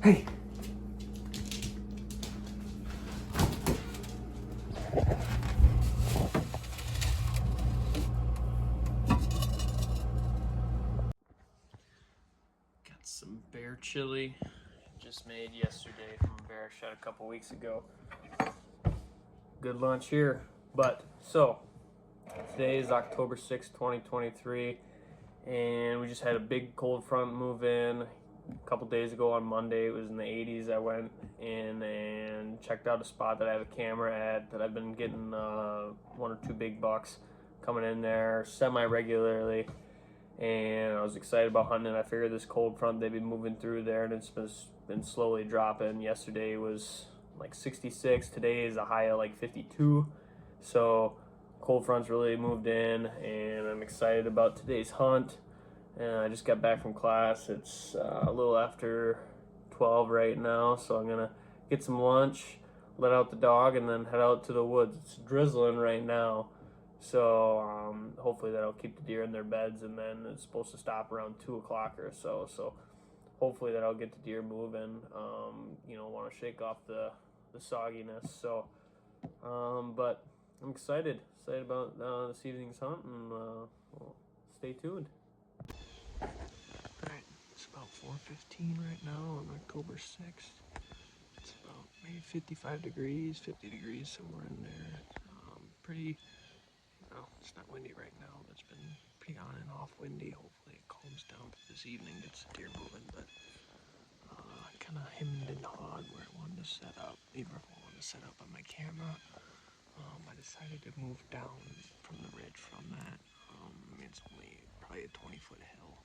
Hey. Got some bear chili. Just made yesterday from a bear shot a couple weeks ago. Good lunch here. But so today is October 6th, 2023, and we just had a big cold front move in a couple days ago on Monday. It was in the 80s. I went in and checked out a spot that I have a camera at that I've been getting one or two big bucks coming in there semi-regularly. And I was excited about hunting it. I figured this cold front, they'd be moving through there, and it's been slowly dropping. Yesterday was like 66. Today is a high of like 52. So cold front's really moved in, and I'm excited about today's hunt. And I just got back from class. It's a little after 12 right now, so I'm gonna get some lunch, let out the dog, and then head out to the woods. It's drizzling right now. So hopefully that'll keep the deer in their beds, and then it's supposed to stop around 2 o'clock or so. So hopefully that'll get the deer moving. Want to shake off the sogginess. So, but I'm excited about this evening's hunt, and well, stay tuned. All right, it's about 4:15 right now on October 6th. It's about maybe 55 degrees, 50 degrees, somewhere in there. Pretty. It's not windy right now. It's been pretty on and off windy. Hopefully it calms down for this evening, gets the deer moving, but kind of hemmed and hawed where I wanted to set up, even if I wanted to set up on my camera. I decided to move down from the ridge from that. It's only probably a 20-foot hill,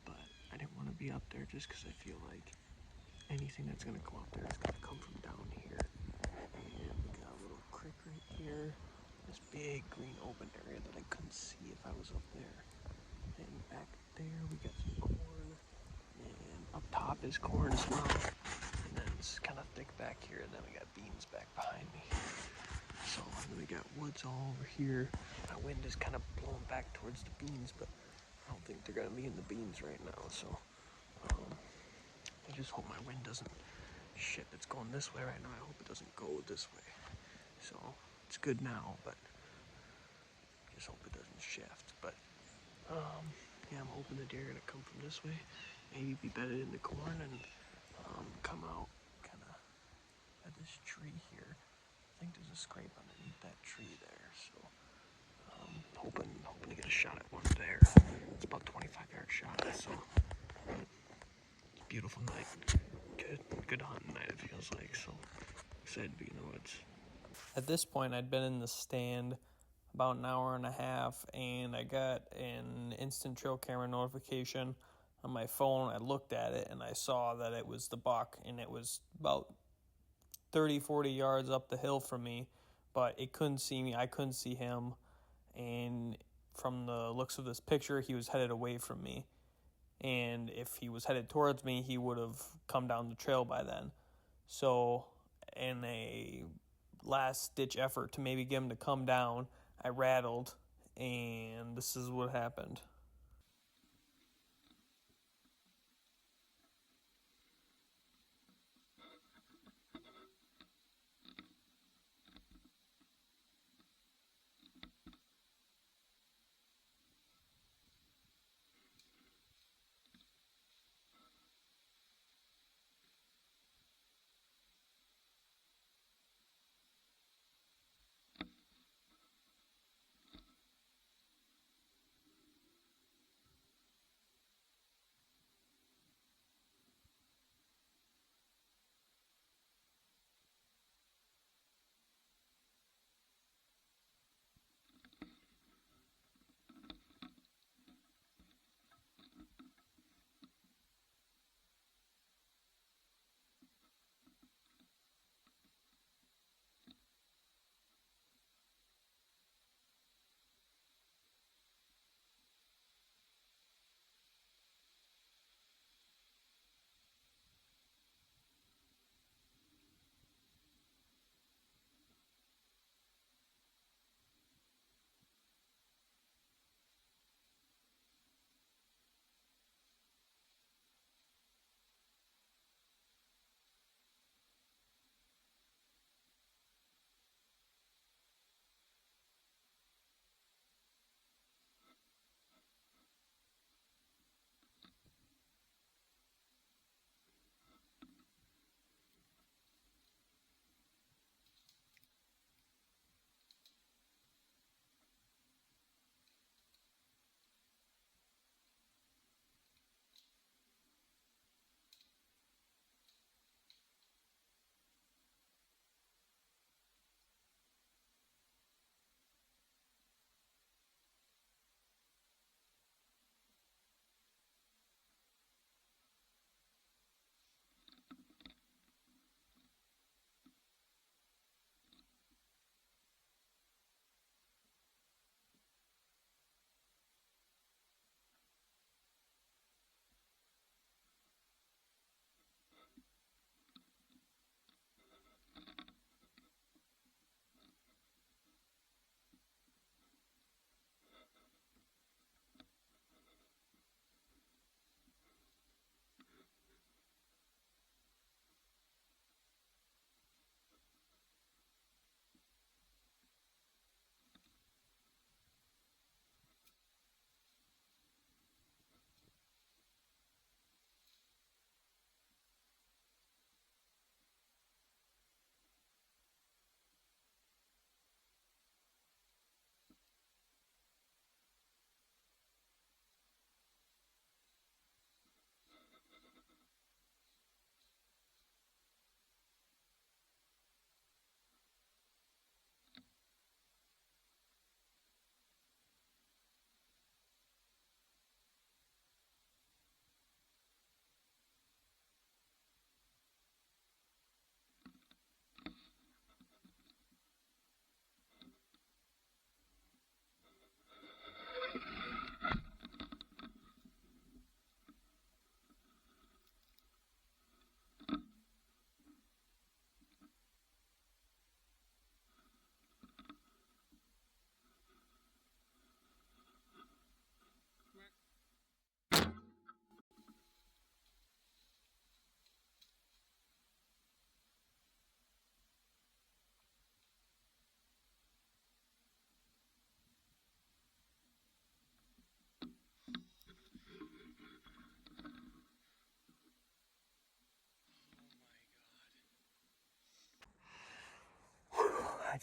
but I didn't want to be up there just because I feel like anything that's going to come up there is going to come from down here. And we got a little creek right here. This big green open area that I couldn't see if I was up there. And back there we got some corn, and up top is corn as well. And then it's kind of thick back here, and then we got beans back behind me. So then we got woods all over here. My wind is kind of blowing back towards the beans, but I don't think they're gonna be in the beans right now. So I just hope my wind doesn't, shit, it's going this way right now. I hope it doesn't go this way. So it's good now, but just hope it doesn't shift. But I'm hoping the deer are gonna come from this way, maybe be bedded in the corn, and come out kind of at this tree here. I think there's a scrape underneath that tree there, so hoping to get a shot at one there. It's about 25-yard shot, so it's a beautiful night. Good hunting night, it feels like. So excited to be in the woods. At this point, I'd been in the stand about an hour and a half, and I got an instant trail camera notification on my phone. I looked at it, and I saw that it was the buck, and it was about 30, 40 yards up the hill from me, but it couldn't see me. I couldn't see him, and from the looks of this picture, he was headed away from me, and if he was headed towards me, he would have come down the trail by then. So in a last-ditch effort to maybe get him to come down, I rattled, and this is what happened.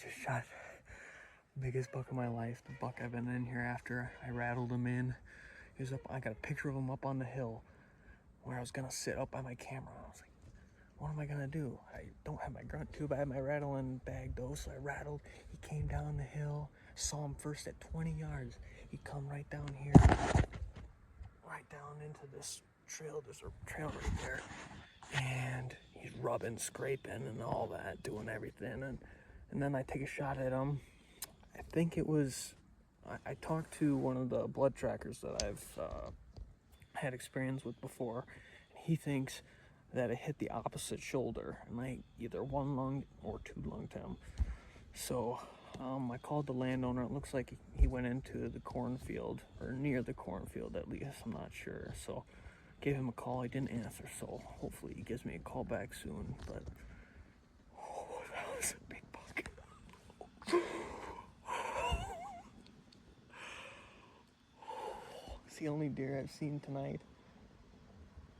just shot the biggest buck of my life. The buck I've been in here after I rattled him in. He was up. I got a picture of him up on the hill where I was gonna sit up by my camera. I was like, what am I gonna do? I don't have my grunt tube. I have my rattling bag though, so I rattled. He came down the hill. Saw him first at 20 yards. He come right down here, right down into this trail. There's a trail right there, and he's rubbing, scraping, and all that, doing everything. And then I take a shot at him. I think it was. I talked to one of the blood trackers that I've had experience with before. He thinks that it hit the opposite shoulder, and like either one lung or two lung him. So I called the landowner. It looks like he went into the cornfield, or near the cornfield at least. I'm not sure. So gave him a call. He didn't answer. So hopefully he gives me a call back soon. But oh, that was a big buck. It's the only deer I've seen tonight.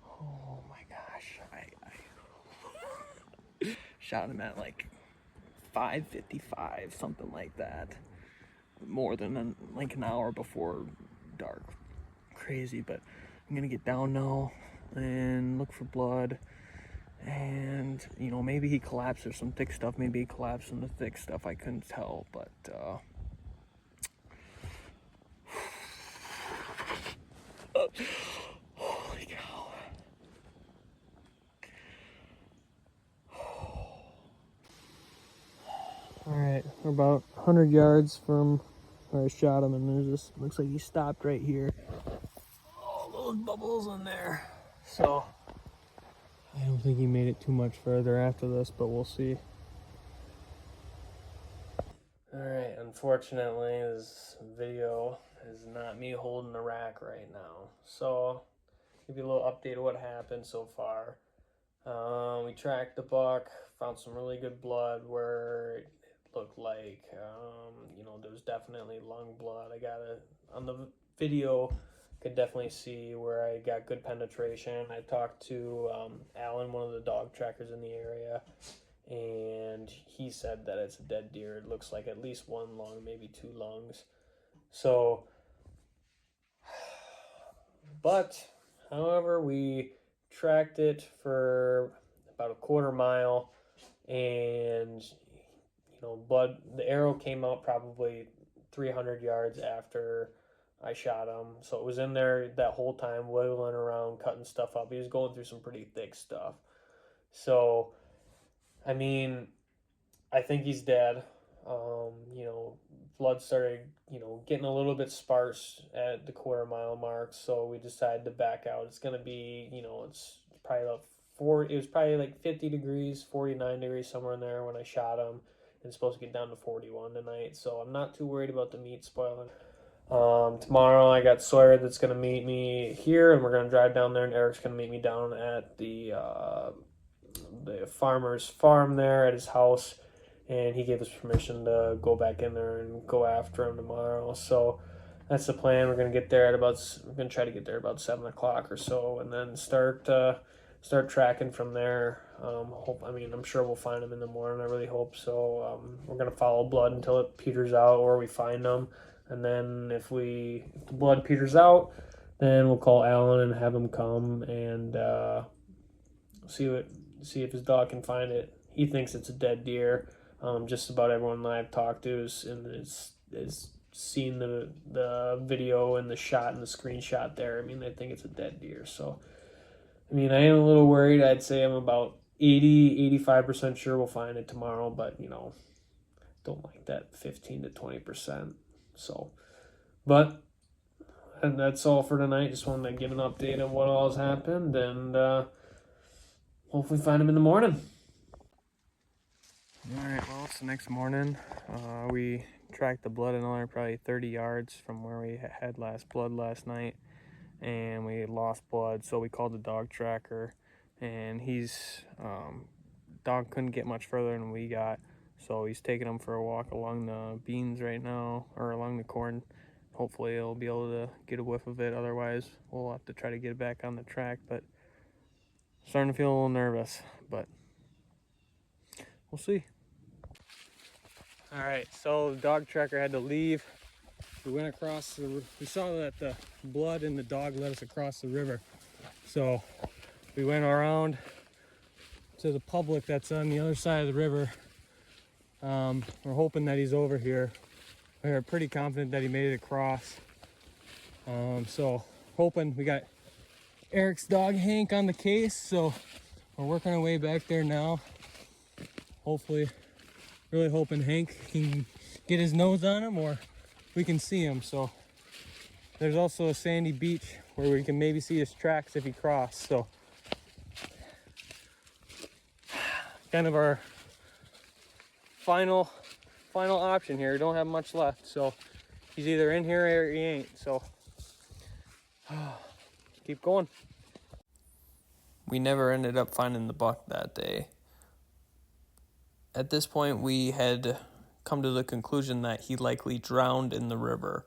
Oh my gosh. I shot him at like 5:55, something like that. More than like an hour before dark. Crazy, but I'm gonna get down now and look for blood. And you know, maybe he collapsed or some thick stuff. Maybe he collapsed in the thick stuff. I couldn't tell, but holy cow. Alright, we're about 100 yards from where I shot him, and there's this, looks like he stopped right here. All those bubbles in there. So, I don't think he made it too much further after this, but we'll see. Alright, unfortunately, this video is not me holding the rack right now. So, give you a little update of what happened so far. We tracked the buck, found some really good blood where it looked like, you know, there was definitely lung blood. On the video, could definitely see where I got good penetration. I talked to Alan, one of the dog trackers in the area, and he said that it's a dead deer. It looks like at least one lung, maybe two lungs. So, but, however, we tracked it for about a quarter mile, and you know, the arrow came out probably 300 yards after I shot him. So it was in there that whole time, wiggling around, cutting stuff up. He was going through some pretty thick stuff. So, I mean, I think he's dead. You know, blood started, you know, getting a little bit sparse at the quarter mile mark. So we decided to back out. It's going to be, you know, it's probably about it was probably like 50 degrees, 49 degrees, somewhere in there when I shot him. It's supposed to get down to 41 tonight, so I'm not too worried about the meat spoiling. Tomorrow I got Sawyer that's going to meet me here, and we're going to drive down there, and Eric's going to meet me down at the farmer's farm there at his house, and he gave us permission to go back in there and go after him tomorrow. So that's the plan. We're going to try to get there about 7 o'clock or so, and then start tracking from there. I'm sure we'll find them in the morning. I really hope so. We're gonna follow blood until it peters out, or we find them, and then if the blood peters out, then we'll call Alan and have him come and see if his dog can find it. He thinks it's a dead deer. Just about everyone that I've talked to is seen the video and the shot and the screenshot there. I mean, they think it's a dead deer. So, I mean, I am a little worried. I'd say I'm about 85% sure we'll find it tomorrow, but, you know, don't like that 15 to 20%. So, but, and that's all for tonight. Just wanted to give an update on what all has happened, and hopefully find him in the morning. Alright, well, it's the next morning. We tracked the blood another probably 30 yards from where we had blood last night, and we lost blood, so we called the dog tracker, and dog couldn't get much further than we got, so he's taking him for a walk along the beans right now, or along the corn. Hopefully he'll be able to get a whiff of it, otherwise we'll have to try to get it back on the track. But starting to feel a little nervous, but we'll see. All right, so the dog tracker had to leave. We went across we saw that the blood in the dog led us across the river. So we went around to the public that's on the other side of the river. We're hoping that he's over here. We're pretty confident that he made it across. So hoping. We got Eric's dog Hank on the case, so we're working our way back there now. Hopefully, really hoping Hank can get his nose on him or we can see him. So there's also a sandy beach where we can maybe see his tracks if he crossed. So kind of our final option here. We don't have much left, so he's either in here or he ain't. So keep going. We never ended up finding the buck that day. At this point, we had come to the conclusion that he likely drowned in the river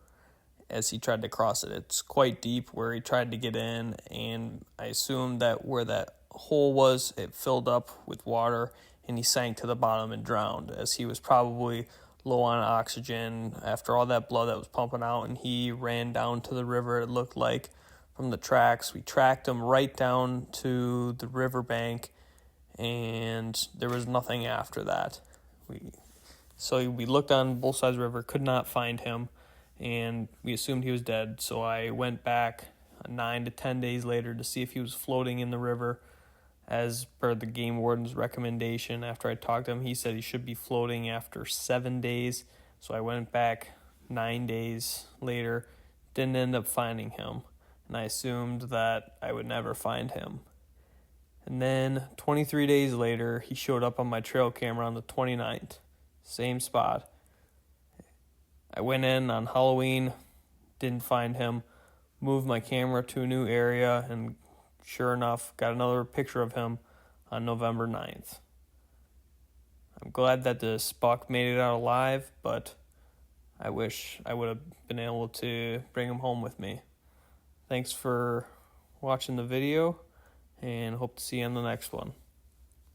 as he tried to cross it. It's quite deep where he tried to get in, and I assumed that where that hole was, it filled up with water, and he sank to the bottom and drowned, as he was probably low on oxygen after all that blood that was pumping out, and he ran down to the river, it looked like, from the tracks. We tracked him right down to the riverbank, and there was nothing after that. So we looked on both sides of the river, could not find him, and we assumed he was dead. So I went back 9 to 10 days later to see if he was floating in the river. As per the game warden's recommendation, after I talked to him, he said he should be floating after 7 days. So I went back 9 days later, didn't end up finding him, and I assumed that I would never find him. And then 23 days later, he showed up on my trail camera on the 29th, same spot. I went in on Halloween, didn't find him, moved my camera to a new area, and sure enough, got another picture of him on November 9th. I'm glad that this buck made it out alive, but I wish I would have been able to bring him home with me. Thanks for watching the video, and hope to see you on the next one.